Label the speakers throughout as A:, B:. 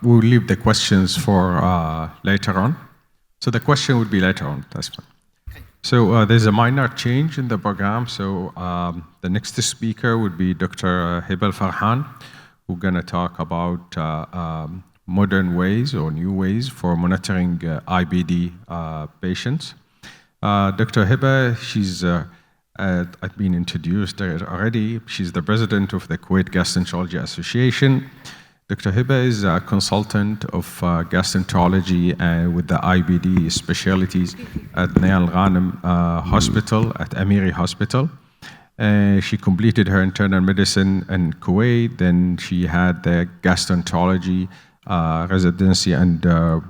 A: we'll leave the questions for later on. So the question would be later on, that's fine. So there's a minor change in the program. So the next speaker would be Dr. Heba Farhan, who's going to talk about modern ways or new ways for monitoring IBD patients. Dr. Heba, she's I've been introduced already. She's the president of the Kuwait Gastroenterology Association. Dr. Heba is a consultant of gastroenterology with the IBD specialties at INT'L Hospital, at Amiri Hospital. She completed her internal medicine in Kuwait. Then she had the gastroenterology residency and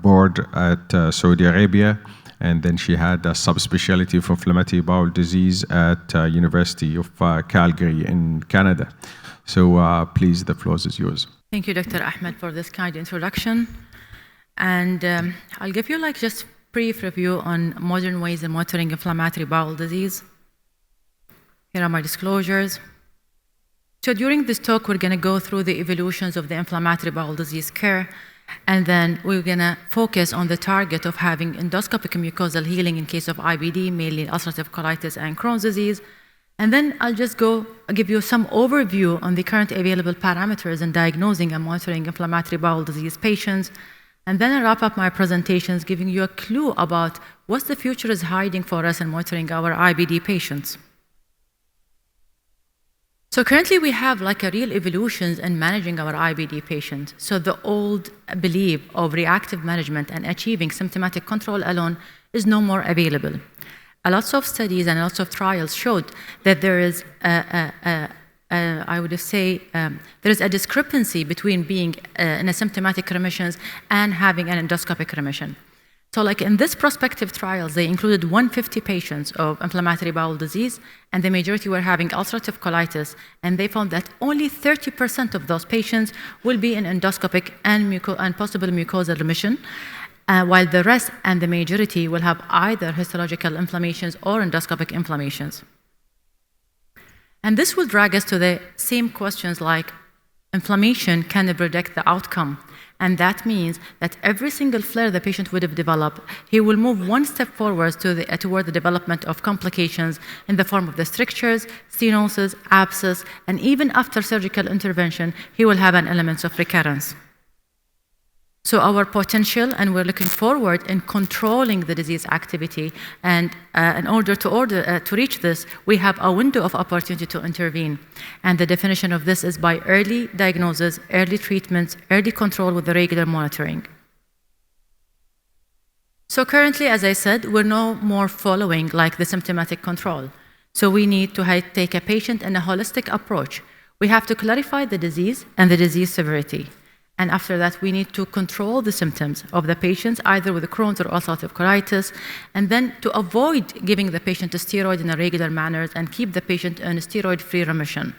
A: board at Saudi Arabia. And then she had a subspecialty for inflammatory bowel disease at University of Calgary in Canada. So please, the floor is yours.
B: Thank you, Dr. Ahmed, for this kind introduction. And I'll give you just brief review on modern ways of monitoring inflammatory bowel disease. Here are my disclosures. So during this talk, we're going to go through the evolutions of the inflammatory bowel disease care, and then we're going to focus on the target of having endoscopic mucosal healing in case of IBD, mainly ulcerative colitis and Crohn's disease. And then I'll just give you some overview on the current available parameters in diagnosing and monitoring inflammatory bowel disease patients. And then I'll wrap up my presentations, giving you a clue about what the future is hiding for us in monitoring our IBD patients. So currently we have a real evolution in managing our IBD patients. So the old belief of reactive management and achieving symptomatic control alone is no more available. Lots of studies and lots of trials showed that there is I would say there is a discrepancy between being in a symptomatic remissions and having an endoscopic remission. So in this prospective trials, they included 150 patients of inflammatory bowel disease, and the majority were having ulcerative colitis, and they found that only 30% of those patients will be in endoscopic and possible mucosal remission, while the rest and the majority will have either histological inflammations or endoscopic inflammations. And this will drag us to the same questions like inflammation can predict the outcome. And that means that every single flare the patient would have developed, he will move one step forward toward the development of complications in the form of the strictures, stenosis, abscess, and even after surgical intervention, he will have an element of recurrence. So our potential, and we're looking forward in controlling the disease activity, and in order to reach this, we have a window of opportunity to intervene. And the definition of this is by early diagnosis, early treatments, early control with the regular monitoring. So currently, as I said, we're no more following the symptomatic control. So we need to take a patient in a holistic approach. We have to clarify the disease and the disease severity. And after that, we need to control the symptoms of the patients, either with Crohn's or ulcerative colitis, and then to avoid giving the patient a steroid in a regular manner and keep the patient in a steroid-free remission.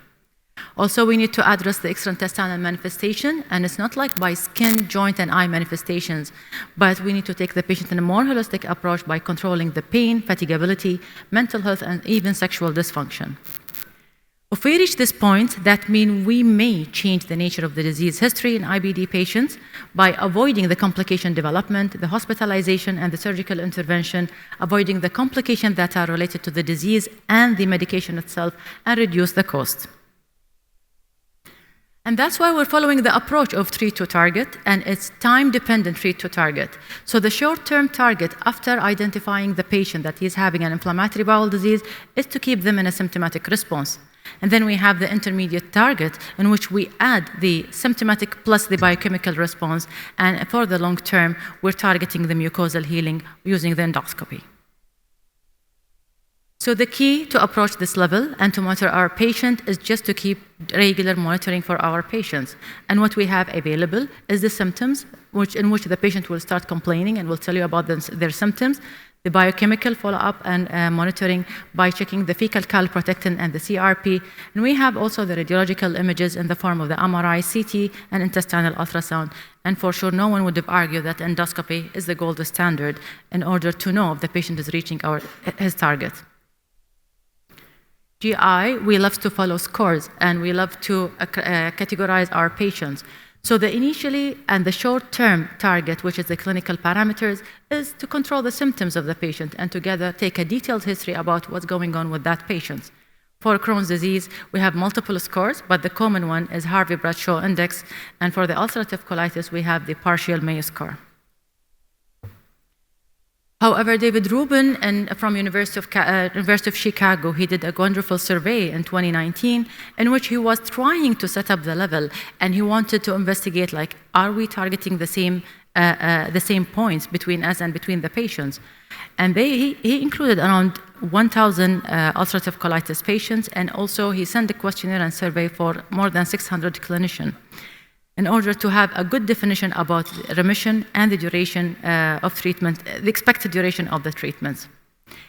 B: Also, we need to address the extraintestinal manifestation, and it's not by skin, joint, and eye manifestations, but we need to take the patient in a more holistic approach by controlling the pain, fatigability, mental health, and even sexual dysfunction. If we reach this point, that means we may change the nature of the disease history in IBD patients by avoiding the complication development, the hospitalization, and the surgical intervention, avoiding the complications that are related to the disease and the medication itself, and reduce the cost. And that's why we're following the approach of treat to target, and it's time-dependent treat to target. So the short-term target after identifying the patient that is having an inflammatory bowel disease is to keep them in a symptomatic response. And then we have the intermediate target in which we add the symptomatic plus the biochemical response, and for the long term, we're targeting the mucosal healing using the endoscopy. So the key to approach this level and to monitor our patient is just to keep regular monitoring for our patients. And what we have available is the symptoms in which the patient will start complaining and will tell you about their symptoms, the biochemical follow-up and monitoring by checking the fecal calprotectin and the CRP. And we have also the radiological images in the form of the MRI, CT, and intestinal ultrasound. And for sure, no one would have argued that endoscopy is the gold standard in order to know if the patient is reaching his target. GI, we love to follow scores, and we love to categorize our patients. So the initially and the short-term target, which is the clinical parameters, is to control the symptoms of the patient and together take a detailed history about what's going on with that patient. For Crohn's disease, we have multiple scores, but the common one is Harvey-Bradshaw Index, and for the ulcerative colitis, we have the partial Mayo score. However, David Rubin from University of Chicago, he did a wonderful survey in 2019 in which he was trying to set up the level, and he wanted to investigate, like, are we targeting the same points between us and between the patients? And he included around 1,000 ulcerative colitis patients, and also he sent a questionnaire and survey for more than 600 clinicians in order to have a good definition about remission and the duration of treatment, the expected duration of the treatments.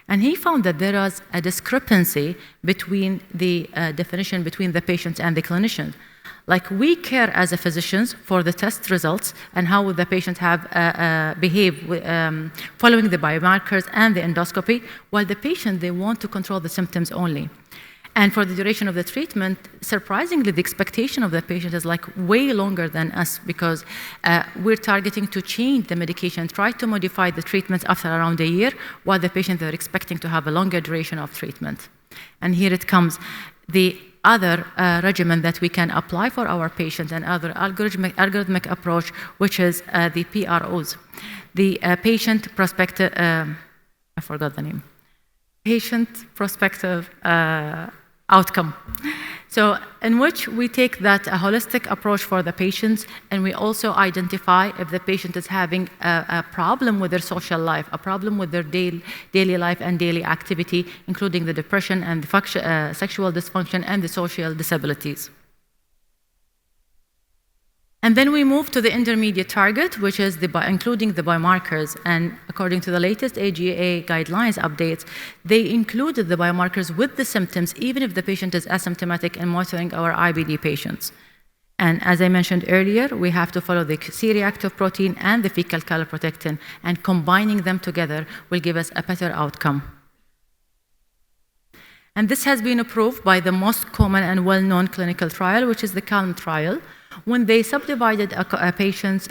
B: And he found that there was a discrepancy between the definition between the patients and the clinicians. Like, we care as a physicians for the test results and how the patient have behaved following the biomarkers and the endoscopy, while the patient, they want to control the symptoms only. And for the duration of the treatment, surprisingly, the expectation of the patient is like way longer than us, because we're targeting to change the medication, try to modify the treatments after around a year, while the patient, they're expecting to have a longer duration of treatment. And here it comes, the other regimen that we can apply for our patients and other algorithmic approach, which is the PROs, the patient prospective, I forgot the name, patient prospective outcome. So in which we take that a holistic approach for the patients, and we also identify if the patient is having a problem with their social life, a problem with their daily life and daily activity, including the depression and the sexual dysfunction and the social disabilities. And then we move to the intermediate target, which is including the biomarkers. And according to the latest AGA guidelines updates, they included the biomarkers with the symptoms, even if the patient is asymptomatic, in monitoring our IBD patients. And as I mentioned earlier, we have to follow the C-reactive protein and the fecal calprotectin, and combining them together will give us a better outcome. And this has been approved by the most common and well-known clinical trial, which is the CALM trial. When they subdivided patients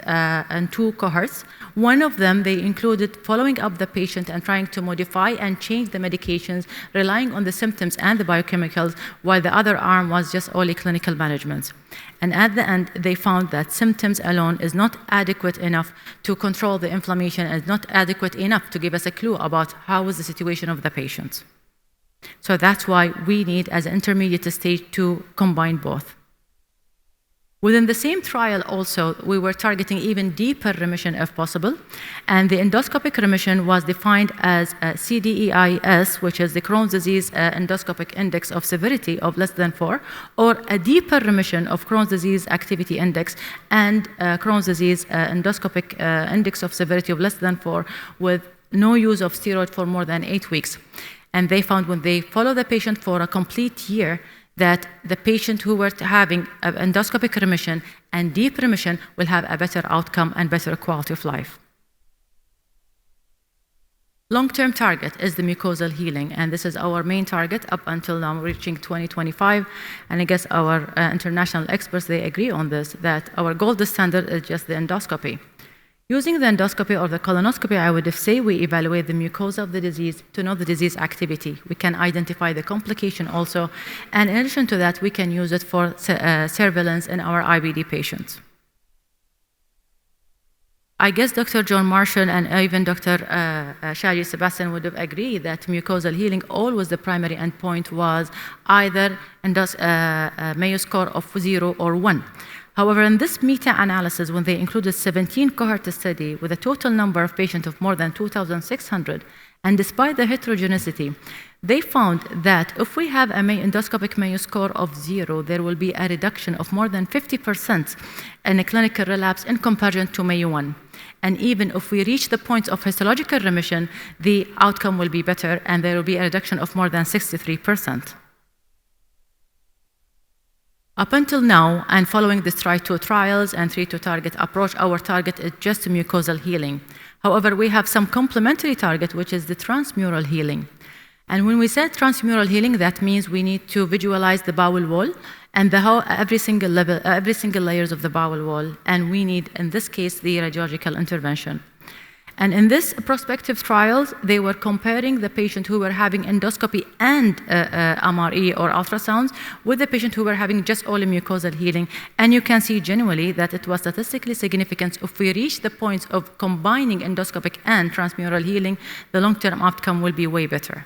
B: in two cohorts, one of them, they included following up the patient and trying to modify and change the medications, relying on the symptoms and the biochemicals, while the other arm was just only clinical management. And at the end, they found that symptoms alone is not adequate enough to control the inflammation, and is not adequate enough to give us a clue about how is the situation of the patient. So that's why we need, as an intermediate stage, to combine both. Within the same trial also, we were targeting even deeper remission if possible, and the endoscopic remission was defined as CDEIS, which is the Crohn's disease endoscopic index of severity of less than 4, or a deeper remission of Crohn's disease activity index and Crohn's disease endoscopic index of severity of less than 4, with no use of steroid for more than 8 weeks. And they found when they follow the patient for a complete year, that the patient who were having endoscopic remission and deep remission will have a better outcome and better quality of life. Long-term target is the mucosal healing, and this is our main target up until now, reaching 2025. And I guess our international experts, they agree on this, that our gold standard is just the endoscopy. Using the endoscopy or the colonoscopy, I would say we evaluate the mucosa of the disease to know the disease activity. We can identify the complication also, and in addition to that, we can use it for surveillance in our IBD patients. I guess Dr. John Marshall and even Dr. Shadi Sebastian would have agreed that mucosal healing, always the primary endpoint was either Mayo score of 0 or 1. However, in this meta-analysis, when they included 17 cohort study with a total number of patients of more than 2,600, and despite the heterogeneity, they found that if we have an endoscopic Mayo score of 0, there will be a reduction of more than 50% in a clinical relapse in comparison to Mayo 1. And even if we reach the point of histological remission, the outcome will be better, and there will be a reduction of more than 63%. Up until now, and following the STRIDE-2 trials and 3-to target approach, our target is just mucosal healing. However, we have some complementary target, which is the transmural healing. And when we said transmural healing, that means we need to visualize the bowel wall and every single layers of the bowel wall. And we need, in this case, the radiological intervention. And in this prospective trials, they were comparing the patient who were having endoscopy and MRE or ultrasounds with the patient who were having just all mucosal healing. And you can see generally that it was statistically significant. If we reach the points of combining endoscopic and transmural healing, the long-term outcome will be way better.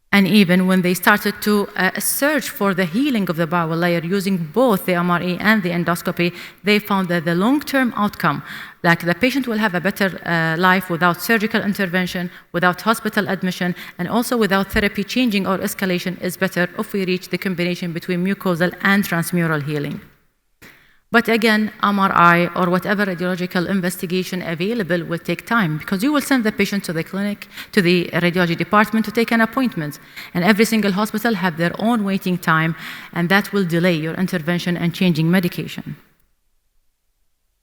B: And even when they started to search for the healing of the bowel layer using both the MRE and the endoscopy, they found that the long-term outcome, like the patient will have a better life without surgical intervention, without hospital admission, and also without therapy changing or escalation, is better if we reach the combination between mucosal and transmural healing. But again, MRI or whatever radiological investigation available will take time, because you will send the patient to the clinic, to the radiology department to take an appointment. And every single hospital have their own waiting time, and that will delay your intervention and changing medication.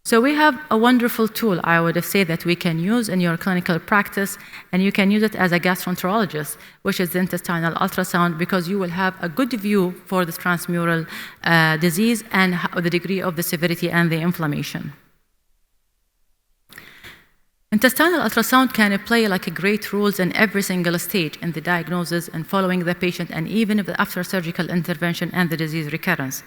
B: So we have a wonderful tool, I would have said, that we can use in your clinical practice, and you can use it as a gastroenterologist, which is the intestinal ultrasound, because you will have a good view for this transmural disease and the degree of the severity and the inflammation. Intestinal ultrasound can play like a great role in every single stage in the diagnosis and following the patient, and even after surgical intervention and the disease recurrence.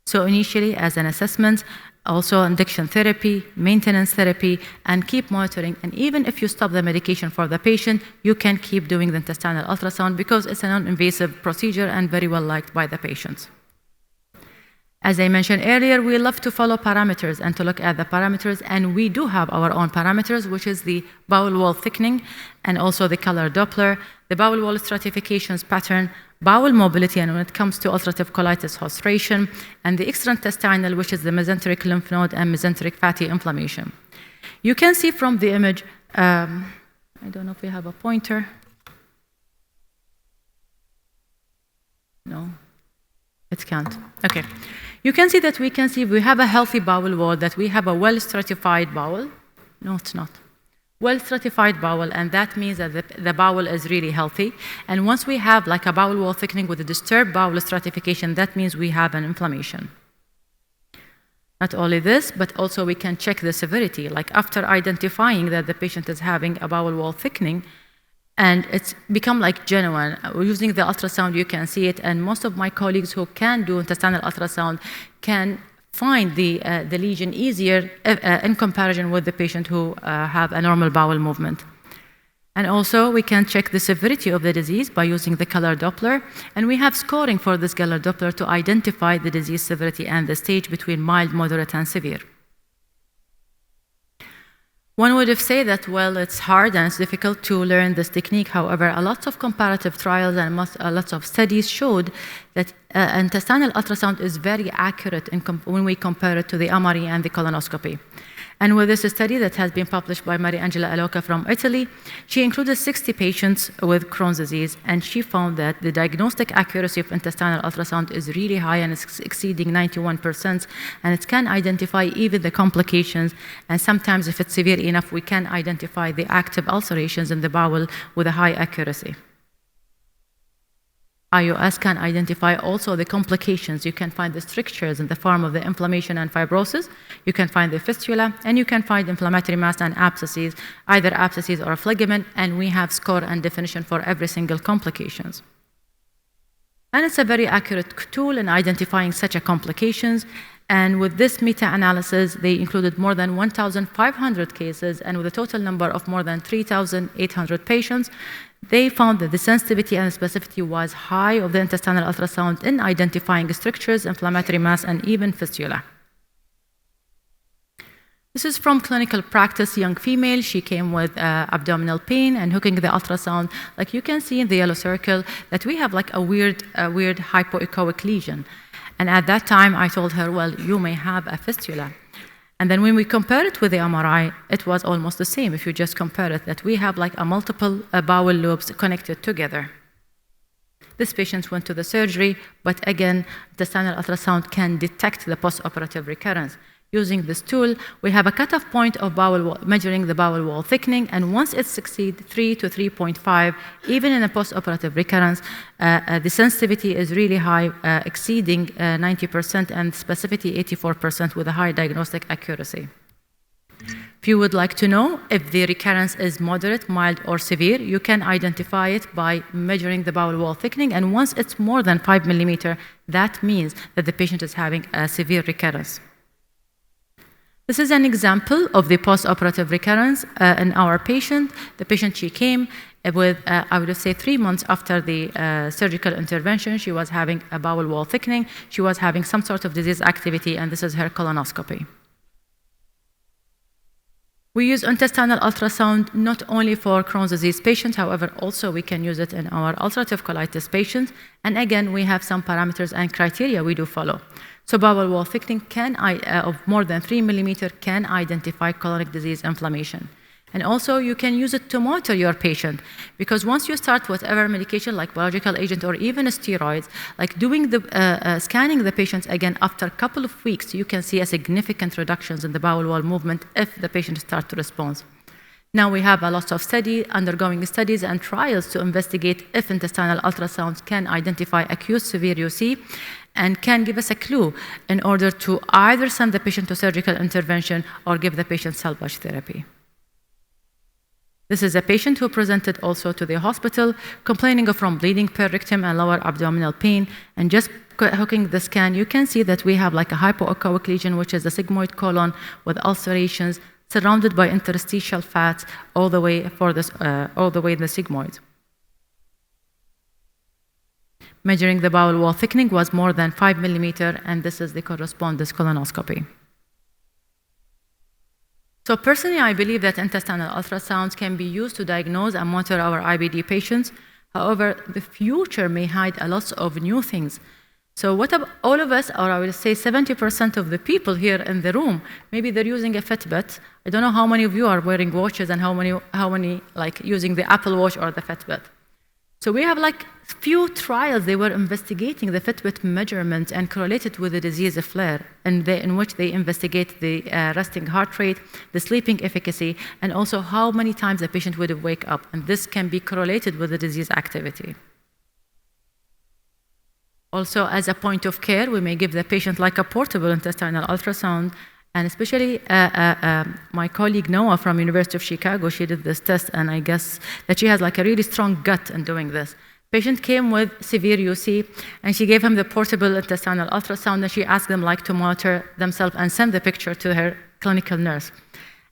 B: So initially as an assessment, also induction therapy, maintenance therapy, and keep monitoring. And even if you stop the medication for the patient, you can keep doing the intestinal ultrasound because it's a non-invasive procedure and very well liked by the patients. As I mentioned earlier, we love to follow parameters and to look at the parameters, and we do have our own parameters, which is the bowel wall thickening and also the color Doppler, the bowel wall stratifications pattern, bowel mobility, and when it comes to ulcerative colitis hostration, and the extraintestinal, which is the mesenteric lymph node and mesenteric fatty inflammation. You can see from the image, I don't know if we have a pointer. No, it can't. Okay. You can see that we have a healthy bowel wall, that we have a well-stratified bowel. No, it's not. Well-stratified bowel, and that means that the bowel is really healthy. And once we have like a bowel wall thickening with a disturbed bowel stratification, that means we have an inflammation. Not only this, but also we can check the severity. Like after identifying that the patient is having a bowel wall thickening, and it's become like genuine. Using the ultrasound, you can see it, and most of my colleagues who can do intestinal ultrasound can find the lesion easier in comparison with the patient who have a normal bowel movement. And also, we can check the severity of the disease by using the color Doppler, and we have scoring for this color Doppler to identify the disease severity and the stage between mild, moderate, and severe. One would have said that, well, it's hard and it's difficult to learn this technique. However, a lot of comparative trials and lots of studies showed that intestinal ultrasound is very accurate when we compare it to the MRE and the colonoscopy. And with this study that has been published by Mariangela Aloca from Italy, she included 60 patients with Crohn's disease, and she found that the diagnostic accuracy of intestinal ultrasound is really high, and it's exceeding 91%, and it can identify even the complications, and sometimes if it's severe enough, we can identify the active ulcerations in the bowel with a high accuracy. IOS can identify also the complications. You can find the strictures in the form of the inflammation and fibrosis. You can find the fistula, and you can find inflammatory mass and abscesses, either abscesses or a phlegmon, and we have score and definition for every single complications. And it's a very accurate tool in identifying such a complications. And with this meta-analysis, they included more than 1,500 cases, and with a total number of more than 3,800 patients, they found that the sensitivity and specificity was high of the intestinal ultrasound in identifying strictures, inflammatory mass, and even fistula. This is from clinical practice, young female. She came with abdominal pain and hooking the ultrasound. Like you can see in the yellow circle that we have like a weird hypoechoic lesion. And at that time, I told her, well, you may have a fistula. And then when we compare it with the MRI, it was almost the same. If you just compare it, that we have like a multiple bowel lobes connected together. This patient went to the surgery, but again, the intestinal ultrasound can detect the postoperative recurrence. Using this tool, we have a cutoff point of measuring the bowel wall thickening, and once it exceeds 3 to 3.5, even in a postoperative recurrence, the sensitivity is really high, exceeding 90%, and specificity 84% with a high diagnostic accuracy. If you would like to know if the recurrence is moderate, mild, or severe, you can identify it by measuring the bowel wall thickening, and once it's more than 5 millimeters, that means that the patient is having a severe recurrence. This is an example of the postoperative recurrence in our patient. The patient, she came with, I would say, 3 months after the surgical intervention. She was having a bowel wall thickening. She was having some sort of disease activity, and this is her colonoscopy. We use intestinal ultrasound not only for Crohn's disease patients, however, also we can use it in our ulcerative colitis patients. And again, we have some parameters and criteria we do follow. So bowel wall thickening of more than 3 millimeters can identify colonic disease inflammation. And also, you can use it to monitor your patient, because once you start whatever medication, like biological agent or even steroids, like doing the scanning the patients again after a couple of weeks, you can see a significant reductions in the bowel wall movement if the patient starts to respond. Now we have a lot of undergoing studies and trials to investigate if intestinal ultrasounds can identify acute severe UC and can give us a clue in order to either send the patient to surgical intervention or give the patient salvage therapy. This is a patient who presented also to the hospital complaining from bleeding per rectum and lower abdominal pain. And just hooking the scan, you can see that we have like a hypoechoic lesion, which is a sigmoid colon with ulcerations surrounded by interstitial fat all the way in the sigmoid. Measuring the bowel wall thickening was more than 5 millimeters, and this is the correspondence colonoscopy. So personally, I believe that intestinal ultrasounds can be used to diagnose and monitor our IBD patients. However, the future may hide a lot of new things. So what about all of us, or I will say 70% of the people here in the room, maybe they're using a Fitbit. I don't know how many of you are wearing watches and how many like using the Apple Watch or the Fitbit. So we have like few trials, they were investigating the Fitbit measurements and correlated with the disease flare, in which they investigate the resting heart rate, the sleeping efficacy, and also how many times the patient would wake up. And this can be correlated with the disease activity. Also, as a point of care, we may give the patient like a portable intestinal ultrasound. And especially my colleague Noah from University of Chicago, she did this test, and I guess that she has like a really strong gut in doing this. Patient came with severe UC, and she gave him the portable intestinal ultrasound, and she asked them like to monitor themselves and send the picture to her clinical nurse.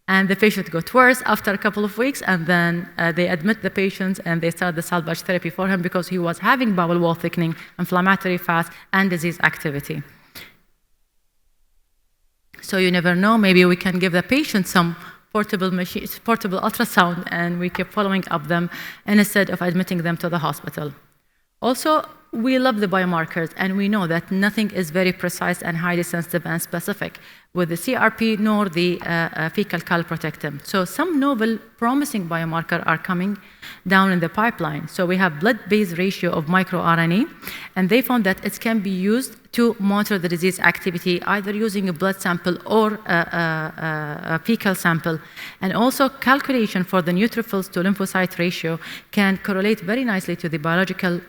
B: And the patient got worse after a couple of weeks, and then they admit the patient, and they start the salvage therapy for him because he was having bowel wall thickening, inflammatory fat, and disease activity. So you never know, maybe we can give the patient some portable ultrasound, and we keep following up them instead of admitting them to the hospital. Also, we love the biomarkers, and we know that nothing is very precise and highly sensitive and specific with the CRP nor the fecal calprotectin. So some novel, promising biomarkers are coming down in the pipeline. So we have blood-based ratio of microRNA, and they found that it can be used to monitor the disease activity, either using a blood sample or a fecal sample. And also calculation for the neutrophils to lymphocyte ratio can correlate very nicely to the biological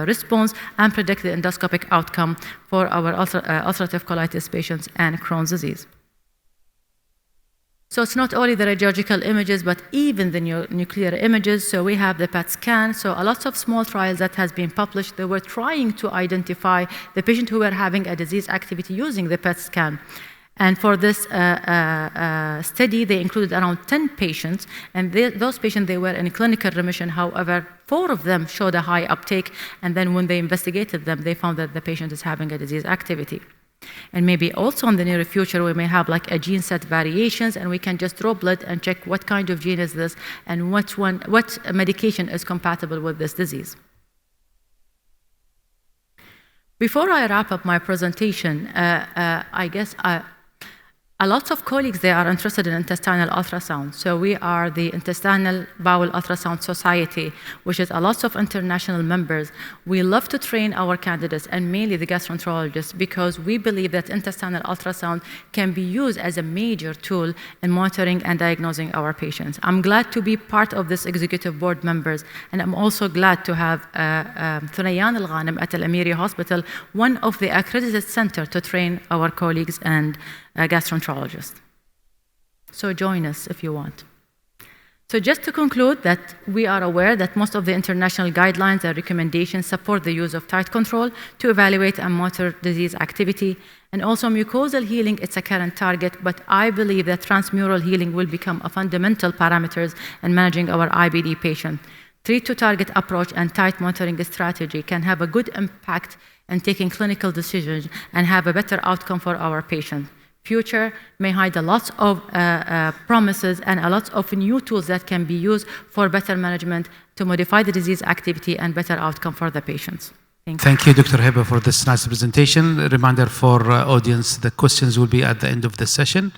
B: response and predict the endoscopic outcome for our ulcerative colitis patients and Crohn's disease. So it's not only the radiological images, but even the nuclear images. So we have the PET scan. So a lot of small trials that has been published, they were trying to identify the patient who were having a disease activity using the PET scan. And for this study, they included around 10 patients, and those patients, they were in clinical remission. However, 4 of them showed a high uptake, and then when they investigated them, they found that the patient is having a disease activity. And maybe also in the near future, we may have like a gene set variations, and we can just draw blood and check what kind of gene is this and what medication is compatible with this disease. Before I wrap up my presentation, I guess A lot of colleagues, they are interested in intestinal ultrasound. So we are the Intestinal Bowel Ultrasound Society, which is a lot of international members. We love to train our candidates, and mainly the gastroenterologists, because we believe that intestinal ultrasound can be used as a major tool in monitoring and diagnosing our patients. I'm glad to be part of this executive board members, and I'm also glad to have Thurayyan Al-Ghanem at Al-Amiri Hospital, one of the accredited center to train our colleagues and gastroenterologists. So join us if you want. So just to conclude, that we are aware that most of the international guidelines and recommendations support the use of tight control to evaluate and monitor disease activity. And also mucosal healing, it's a current target, but I believe that transmural healing will become a fundamental parameters in managing our IBD patient. Treat-to-target approach and tight monitoring strategy can have a good impact in taking clinical decisions and have a better outcome for our patient. Future may hide a lot of promises and a lot of new tools that can be used for better management to modify the disease activity and better outcome for the patients.
C: Thank you, Dr. Heba, for this nice presentation. A reminder for audience, the questions will be at the end of the session.